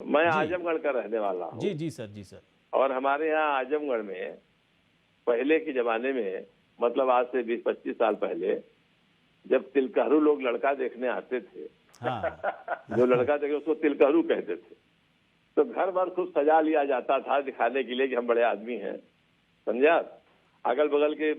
मैं जी आजमगढ़ का रहने वाला हूँ। जी जी सर, जी सर। और हमारे यहाँ आजमगढ़ में पहले के जमाने में, मतलब आज से 20-25 साल पहले, जब तिलकहरू लोग लड़का देखने आते थे, हाँ जो लड़का देखे उसको तिलकहरू कहते थे, तो घर भर खूब सजा लिया जाता था दिखाने के लिए कि हम बड़े आदमी हैं, समझा। अगल बगल के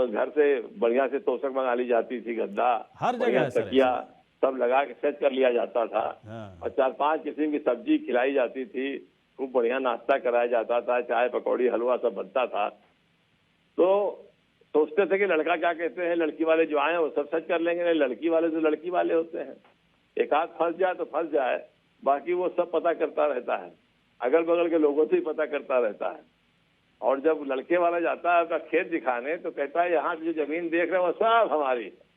घर से बढ़िया से तोशक मंगा ली जाती थी, गद्दा, हर जगह बढ़िया है सर तकिया ऐसा। सब लगा के सेट कर लिया जाता था। हाँ और 4-5 किस्म की सब्जी खिलाई जाती थी, खूब बढ़िया नाश्ता कराया जाता था, चाय पकौड़ी हलवा सब बनता था। तो सोचते थे कि लड़का क्या कहते हैं, लड़की वाले जो आए वो सब सच कर लेंगे। नहीं, लड़की वाले तो लड़की वाले होते हैं, एक आध फंस जाए तो फंस जाए, बाकी वो सब पता करता रहता है, अगल बगल के लोगों से ही पता करता रहता है। और जब लड़के वाला जाता है अपना खेत दिखाने तो कहता है यहाँ की जो जमीन देख रहे हो वो सब हमारी है।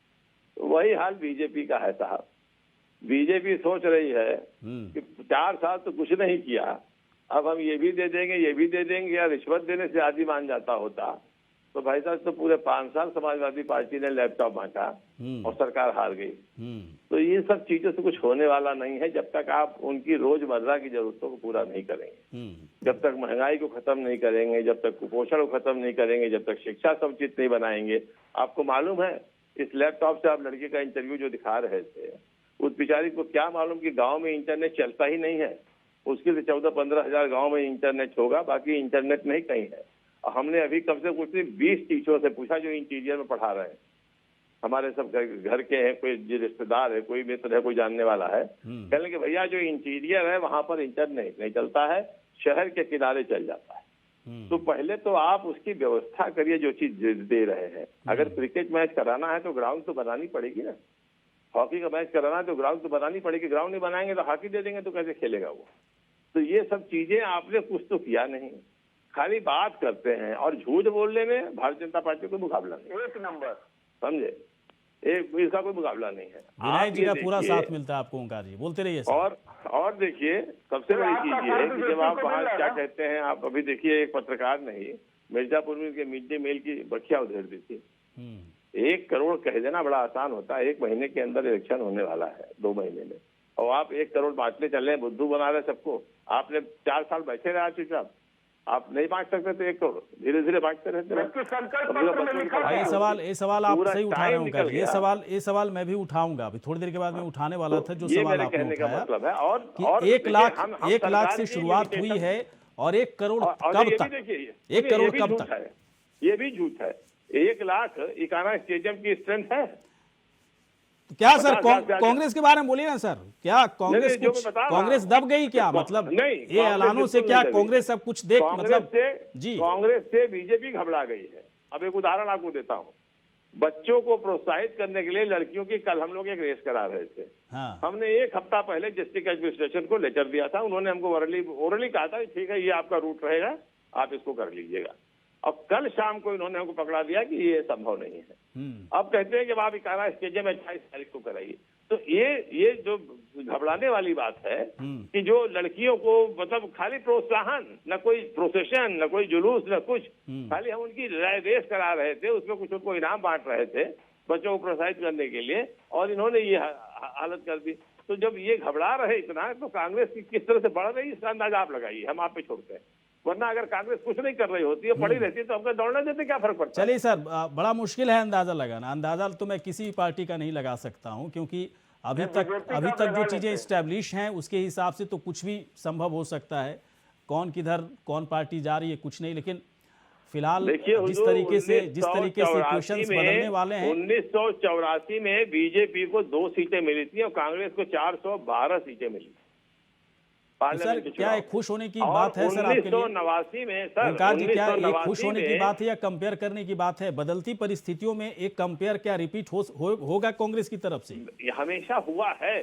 तो वही हाल बीजेपी का है साहब। बीजेपी सोच रही है कि 4 साल तो कुछ नहीं किया, अब हम ये भी दे देंगे, ये भी दे देंगे, या रिश्वत देने से आदि मान जाता होता तो भाई साहब तो पूरे 5 साल समाजवादी पार्टी ने लैपटॉप बांटा और सरकार हार गई। तो ये सब चीजों से कुछ होने वाला नहीं है जब तक आप उनकी रोजमर्रा की जरूरतों को पूरा नहीं करेंगे, जब तक महंगाई को खत्म नहीं करेंगे, जब तक कुपोषण को खत्म नहीं करेंगे, जब तक शिक्षा समुचित नहीं बनाएंगे। आपको मालूम है, इस लैपटॉप से आप लड़के का इंटरव्यू जो दिखा रहे थे, उस बेचारी को क्या मालूम कि गांव में इंटरनेट चलता ही नहीं है। उसके लिए 14-15 हजार गाँव में इंटरनेट होगा, बाकी इंटरनेट नहीं कहीं है। और हमने अभी कम से कम 20 टीचरों से पूछा जो इंटीरियर में पढ़ा रहे हैं, हमारे सब घर के हैं, कोई रिश्तेदार है, कोई मित्र है, कोई जानने वाला है, कहने कि भैया जो इंटीरियर है वहां पर इंटरनेट नहीं चलता है, शहर के किनारे चल जाता है। तो पहले तो आप उसकी व्यवस्था करिए जो चीज दे रहे हैं। अगर क्रिकेट मैच कराना है तो ग्राउंड तो बनानी पड़ेगी ना, हॉकी का मैच कराना है तो ग्राउंड तो बनानी पड़ेगी। ग्राउंड नहीं बनाएंगे तो हॉकी दे देंगे तो कैसे खेलेगा वो। तो ये सब चीजें आपने कुछ तो किया नहीं, खाली बात करते हैं। और झूठ बोलने में भारतीय जनता पार्टी को मुकाबला नहीं, एक नंबर, समझे, एक इसका कोई मुकाबला नहीं है। विनायक जी का पूरा साथ मिलता है आपको ओंकार जी, बोलते रहिए सर। और देखिए, सबसे बड़ी चीज ये है कि जब आप वहाँ क्या कहते हैं, आप अभी देखिए एक पत्रकार ने ही मिर्जापुर में के मिड डे मील की बखिया उधेड़ दी थी। 1 करोड़ कह देना बड़ा आसान होता है, 1 महीने के अंदर इलेक्शन होने वाला है, 2 महीने में, और आप 1 करोड़ बांटने चल रहे हैं, बुद्धू बना रहे सबको। आपने 4 साल बैठे रहे चुपचाप, आप नहीं बांट सकते थे 1 करोड़, धीरे धीरे बांटते रहते। ये सवाल आप सही उठा रहे होंगे, ये सवाल मैं भी उठाऊंगा अभी थोड़ी देर के बाद में उठाने वाला था। जो सवाल आपने उठाया मतलब है और कि 1 लाख से शुरुआत हुई है और 1 करोड़ कब तक, 1 करोड़ कब तक, ये भी झूठ है। 1 लाख इकाना स्टेडियम की स्ट्रेंथ है। तो क्या सर कांग्रेस के बारे में बोलिए ना सर, क्या कांग्रेस दब गई क्या? मतलब ये ऐलानों से क्या कांग्रेस सब कुछ देख, मतलब जी कांग्रेस से बीजेपी घबरा गई है। अब एक उदाहरण आपको देता हूँ, बच्चों को प्रोत्साहित करने के लिए लड़कियों की कल हम लोग एक रेस करा रहे थे। हाँ। हमने 1 हफ्ता पहले डिस्ट्रिक्ट एडमिनिस्ट्रेशन को लेटर दिया था, उन्होंने हमको ओरली कहा था ठीक है ये आपका रूट रहेगा, आप इसको कर लीजिएगा। अब कल शाम को इन्होंने हमको पकड़ा दिया कि ये संभव नहीं है। अब कहते हैं कि आप इकाना स्टेडियम 28 तारीख को कराइए। तो ये जो घबराने वाली बात है कि जो लड़कियों को मतलब खाली प्रोत्साहन, न कोई प्रोसेशन, न कोई जुलूस, न कुछ, खाली हम उनकी रेस करा रहे थे, उसमें कुछ उनको इनाम बांट रहे थे बच्चों को प्रोत्साहित करने के लिए, और इन्होंने ये हालत कर दी। तो जब ये घबरा रहे इतना, तो कांग्रेस की किस तरह से बढ़ रही इसका अंदाजा आप लगाइए, हम आप पे छोड़ते हैं। वरना अगर कांग्रेस कुछ नहीं कर रही होती है, पड़ी रहती है, तो हमको दौड़ने देते क्या फर्क पड़ता है। चलिए सर, बड़ा मुश्किल है अंदाजा लगाना। अंदाजा तो मैं किसी पार्टी का नहीं लगा सकता हूं, क्योंकि अभी तक जो चीजें इस्टेब्लिश हैं उसके हिसाब से तो कुछ भी संभव हो सकता है। कौन किधर कौन पार्टी जा रही है कुछ नहीं, लेकिन फिलहाल जिस तरीके से इक्वेशंस बदलने वाले हैं। 1984 में बीजेपी को 2 सीटें मिली थी और कांग्रेस को 412 सीटें मिली। तो सर क्या एक खुश होने की बात है सर आपके लिए? 1989 में सर, ओंकार जी, क्या एक खुश होने की बात है या कंपेयर करने की बात है? बदलती परिस्थितियों में एक कंपेयर क्या रिपीट होगा कांग्रेस की तरफ से? हमेशा हुआ है,